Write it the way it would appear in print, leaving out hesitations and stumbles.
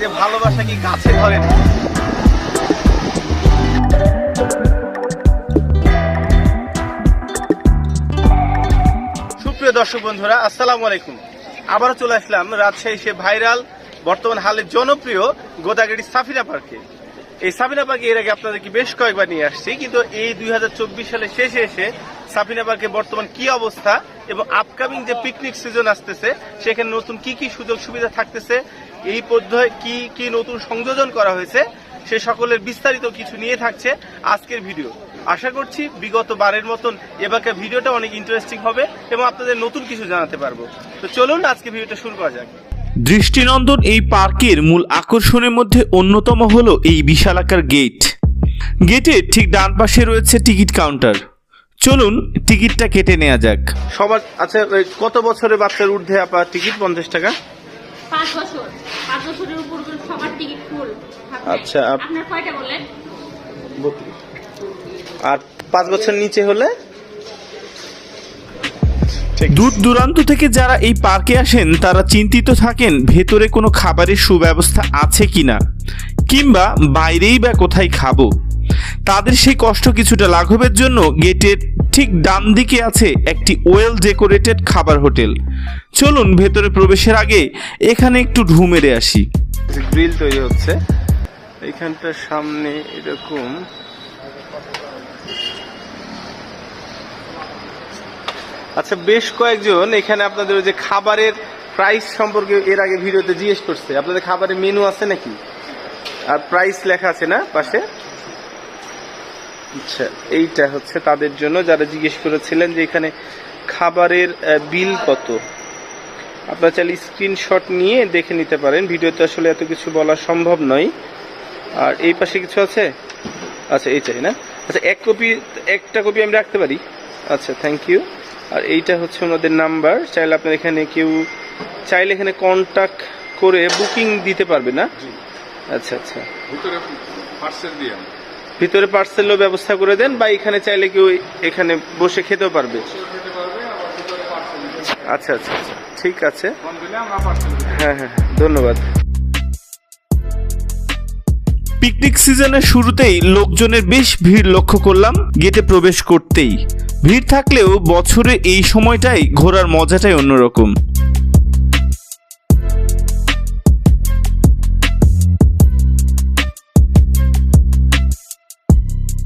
যে ভালোবাসা কি গাছে ধরে না। সুপ্রিয় দর্শক বন্ধুরা, আসসালামু আলাইকুম। আবারও চলে আসলাম রাজশাহী সে ভাইরাল বর্তমান হালে জনপ্রিয় গোদাগাড়ি সাফিনা পার্কে। এই সাফিনা পার্কে এর আগে আপনাদেরকে বেশ কয়েকবার নিয়ে আসছি, কিন্তু এই 2024 সালের শেষে এসে সাফিনা পার্কে বর্তমান কি অবস্থা এবং আপকামিং যে পিকনিক সিজন আসতেছে সেখানে নতুন কি কি সুযোগ সুবিধা থাকতেছে, এই পদ্ধতি কি কি নতুন সংযোজন করা হয়েছে, সে সকলের বিস্তারিত কিছু নিয়ে থাকছে আজকের ভিডিও। আশা করছি বিগত বারের মতন এবারকার ভিডিওটা অনেক ইন্টারেস্টিং হবে এবং আপনাদের নতুন কিছু জানাতে পারবো। তো চলুন আজকে ভিডিওটা শুরু করা যাক। দৃষ্টিনন্দন এই পার্কের মূল আকর্ষণের মধ্যে অন্যতম হলো এই বিশালাকার গেট। গেটের ঠিক ডান পাশে রয়েছে টিকিট কাউন্টার। চলুন টিকিটটা কেটে নেওয়া যাক। সবার আচ্ছা, কত বছরের বাচ্চার ঊর্ধ্বে আপনার টিকিট? 50 টাকা। 5 বছর, 5 বছরের উপর সবার টিকিট ফুল। আচ্ছা, আপনার কয়টা বলেন? 32। আর 5 বছর নিচে হলে? দূর দূরান্ত থেকে যারা এই পার্কে আসেন তারা চিন্তিত থাকেন ভেতরে কোনো খাবারের সুব্যবস্থা আছে কিনা, কিংবা বাইরেই বা কোথায় খাবো। তাদের সেই কষ্ট কিছুটা লাঘবের জন্য গেটের ঠিক ডান দিকে আছে একটি ওয়েল ডেকোরেটেড খাবার হোটেল। চলুন ভেতরে প্রবেশের আগে এখানে একটু ঢু মেরে আসি। গ্রিল তৈরি হচ্ছে এইখানটার সামনে এরকম। আচ্ছা, বেশ কয়েকজন এখানে আপনাদের ওই যে খাবারের প্রাইস সম্পর্কে এর আগে ভিডিওতে জিজ্ঞেস করছে। আপনাদের খাবারের মেনু আছে নাকি? আর প্রাইস লেখা আছে না পাশে? আচ্ছা, এইটা হচ্ছে তাদের জন্য যারা জিজ্ঞেস করেছিলেন যে এখানে খাবারের বিল কত। আপনারা চাইলে স্ক্রিনশট নিয়ে দেখে নিতে পারেন, ভিডিওতে আসলে এত কিছু বলা সম্ভব নয়। আর এই পাশে কিছু আছে? আচ্ছা, এইটাই না? আচ্ছা, একটা কপি আমি রাখতে পারি? আচ্ছা, থ্যাংক ইউ। আর এইটা হচ্ছে ওনাদের নাম্বার, চাইলে আপনার এখানে কেউ চাইলে এখানে কন্ট্যাক্ট করে বুকিং দিতে পারবে না? আচ্ছা আচ্ছা, ভিতরে পার্সেলও ব্যবস্থা করে দেন, বা এখানে চাইলে কেউ এখানে বসে খেতেও পারবে? আচ্ছা আচ্ছা আচ্ছা, ঠিক আছে। হ্যাঁ হ্যাঁ, ধন্যবাদ। পিকনিক সিজনের শুরুতেই লোকজনের বেশ ভিড় লক্ষ্য করলাম গেটে প্রবেশ করতেই। ভিড় থাকলেও বছরে এই সময়টাই ঘোরার মজাটাই অন্যরকম।